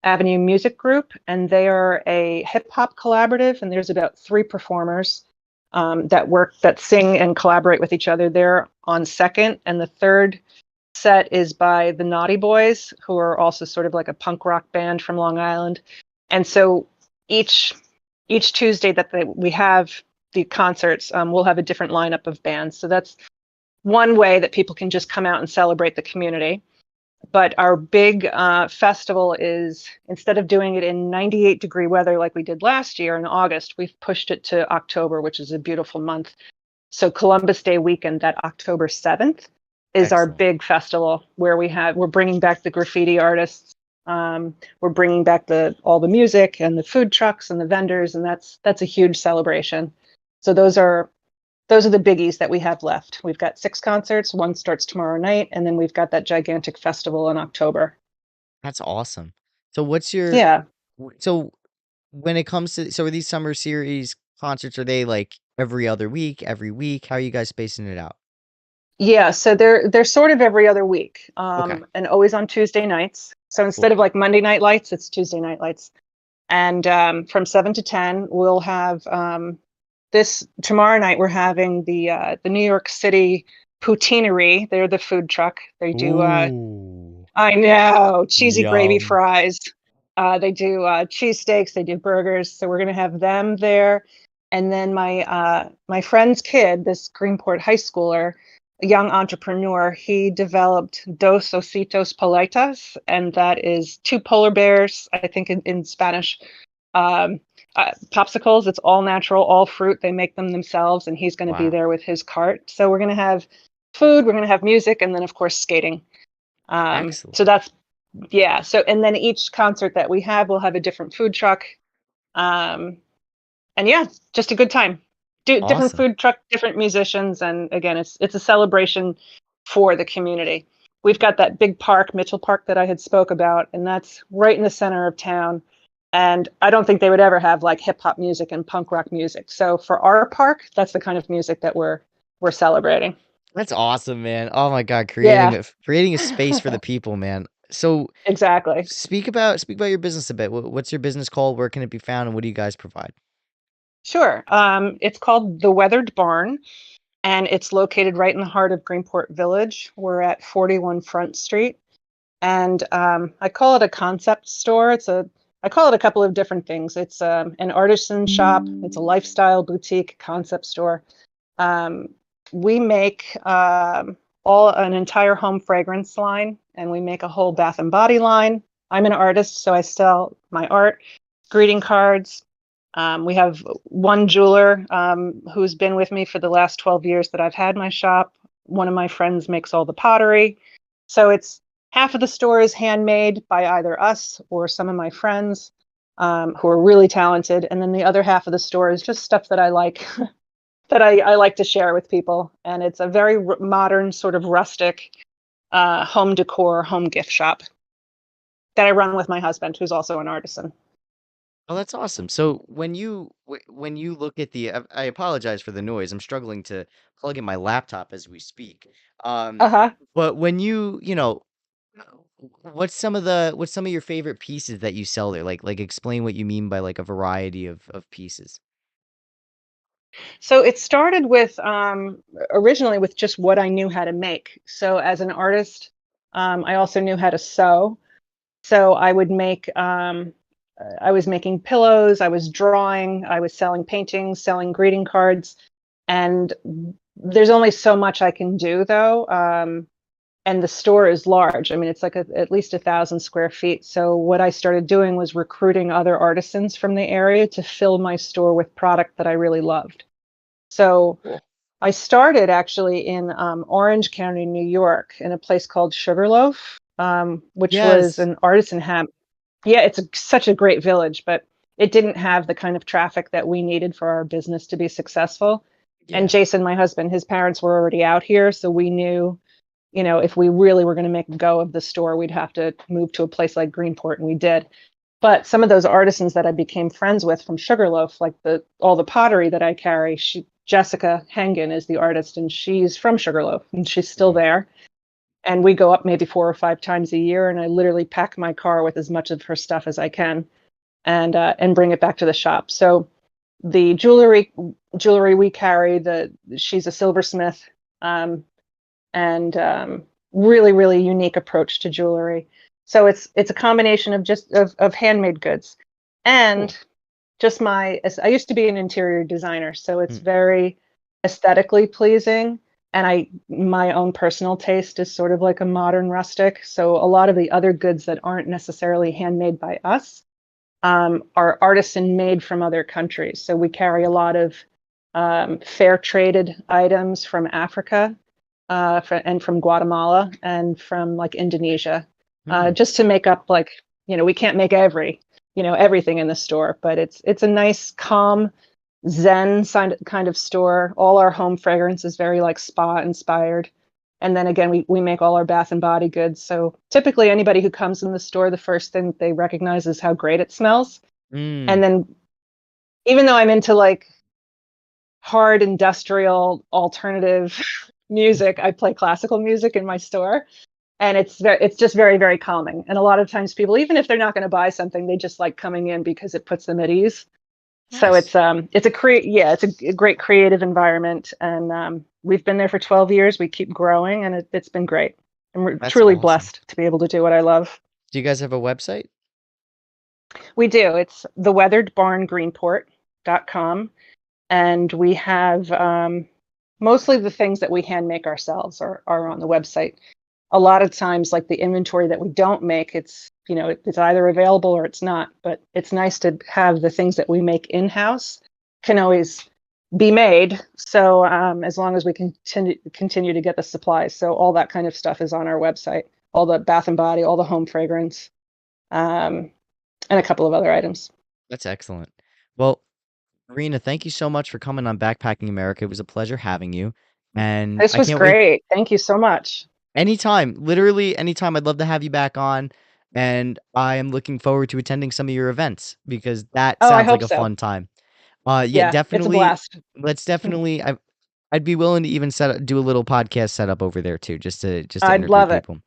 Avenue Music Group, and they are a hip hop collaborative. And there's about 3 performers that sing and collaborate with each other. They're on second, and the third set is by the Naughty Boys, who are also sort of like a punk rock band from Long Island. And so each Tuesday that we have the concerts, we'll have a different lineup of bands. So that's one way that people can just come out and celebrate the community. But our big festival is, instead of doing it in 98-degree weather like we did last year in August, we've pushed it to October, which is a beautiful month. So Columbus Day weekend, that October 7th, is our Excellent. big festival where we're bringing back the graffiti artists. We're bringing back all the music and the food trucks and the vendors, and that's a huge celebration. So those are the biggies that we have left. We've got 6 concerts. One starts tomorrow night, and then we've got that gigantic festival in October. That's awesome. So what's your Yeah. so when it comes to are these summer series concerts, are they like every other week, every week? How are you guys spacing it out? Yeah, so they're sort of every other week, Okay, and always on Tuesday nights. So instead cool. of like Monday night lights, it's Tuesday night lights. And from 7 to 10, we'll have this tomorrow night. We're having the New York City Poutineery. They're the food truck. They do Ooh, I know, cheesy gravy yum. fries. They do cheesesteaks. They do burgers. So we're gonna have them there. And then my friend's kid, this Greenport high schooler, a young entrepreneur, he developed Dos Ositos Paletas, and that is 2 polar bears, I think in Spanish. Um, Popsicles. It's all natural, all fruit. They make them themselves, and he's going to be Wow, there with his cart. So we're going to have food, we're going to have music, and then of course skating. excellent. So that's yeah. So and then each concert that we have will have a different food truck. Um, and yeah, just a good time. Do different Awesome. food truck, different musicians, and again, it's a celebration for the community. We've got that big park, Mitchell Park, that I had spoke about, and that's right in the center of town. And I don't think they would ever have like hip hop music and punk rock music. So for our park, that's the kind of music that we're celebrating. That's awesome, man. Oh my God, Yeah, creating a space for the people, man. So exactly. speak about your business a bit. What's your business called? Where can it be found? And what do you guys provide? Sure. It's called the Weathered Barn, and it's located right in the heart of Greenport Village. We're at 41 Front Street, and I call it a concept store. I call it a couple of different things. It's an artisan shop. It's a lifestyle boutique concept store. Um, we make all an entire home fragrance line, and we make a whole bath and body line. I'm an artist, so I sell my art, greeting cards. We have one jeweler who's been with me for the last 12 years that I've had my shop. One of my friends makes all the pottery. So it's half of the store is handmade by either us or some of my friends who are really talented. And then the other half of the store is just stuff that I like, that I like to share with people. And it's a very modern, sort of rustic home decor, home gift shop that I run with my husband, who's also an artisan. Oh, that's awesome. So when you look at I apologize for the noise. I'm struggling to plug in my laptop as we speak. Um, Uh huh. but when what's some of your favorite pieces that you sell there? Like explain what you mean by like a variety of pieces. So it started with originally with just what I knew how to make. So as an artist, I also knew how to sew. So I would make, I was making pillows, I was drawing, I was selling paintings, selling greeting cards. And there's only so much I can do though. And the store is large. I mean, it's like at least 1,000 square feet. So what I started doing was recruiting other artisans from the area to fill my store with product that I really loved. So Cool. I started actually in Orange County, New York, in a place called Sugarloaf, which was Yes. an artisan hemp. Yeah, such a great village, but it didn't have the kind of traffic that we needed for our business to be successful. And Yeah. Jason, my husband, his parents were already out here, so we knew, if we really were going to make a go of the store, we'd have to move to a place like Greenport, and we did. But some of those artisans that I became friends with from Sugarloaf, like all the pottery that I carry, Jessica Hengen is the artist, and she's from Sugarloaf, and she's still Mhm. there. And we go up maybe 4 or 5 times a year, and I literally pack my car with as much of her stuff as I can, and bring it back to the shop. So the jewelry we carry, she's a silversmith, um, and really really unique approach to jewelry. So it's a combination of just of handmade goods, Cool. and just I used to be an interior designer, so it's Mm. very aesthetically pleasing. And my own personal taste is sort of like a modern rustic. So a lot of the other goods that aren't necessarily handmade by us are artisan made from other countries. So we carry a lot of fair traded items from Africa and from Guatemala and from like Indonesia, Hmm. just to make up like, we can't make everything in the store, but it's a nice, calm, Zen kind of store. All our home fragrance is very like spa inspired. And then again, we make all our bath and body goods. So typically anybody who comes in the store, the first thing they recognize is how great it smells. Mm. And then even though I'm into like hard industrial alternative music, I play classical music in my store. And it's just very, very calming. And a lot of times people, even if they're not going to buy something, they just like coming in because it puts them at ease. So Nice. it's a great creative environment, and we've been there for 12 years. We keep growing, and it's been great. And we're That's truly awesome. blessed to be able to do what I love. Do you guys have a website? We do. It's theweatheredbarngreenport.com, and we have mostly the things that we hand make ourselves are on the website. A lot of times, like the inventory that we don't make, it's either available or it's not. But it's nice to have the things that we make in house can always be made. So as long as we continue to get the supplies, so all that kind of stuff is on our website. All the bath and body, all the home fragrance, um, and a couple of other items. That's excellent. Well, Rena, thank you so much for coming on Backpacking America. It was a pleasure having you. And This I was can't wait great. Thank you so much. anytime, literally anytime. I'd love to have you back on. And I am looking forward to attending some of your events because that Oh, I sounds like hope a so. fun time. Yeah, Yeah, it's a definitely. blast. Let's definitely. I'd be willing to even do a little podcast setup over there too, just to I'd interview love it. people.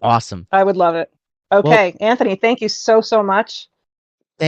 Awesome. I would love it. Well, Okay, Anthony, thank you so, so much.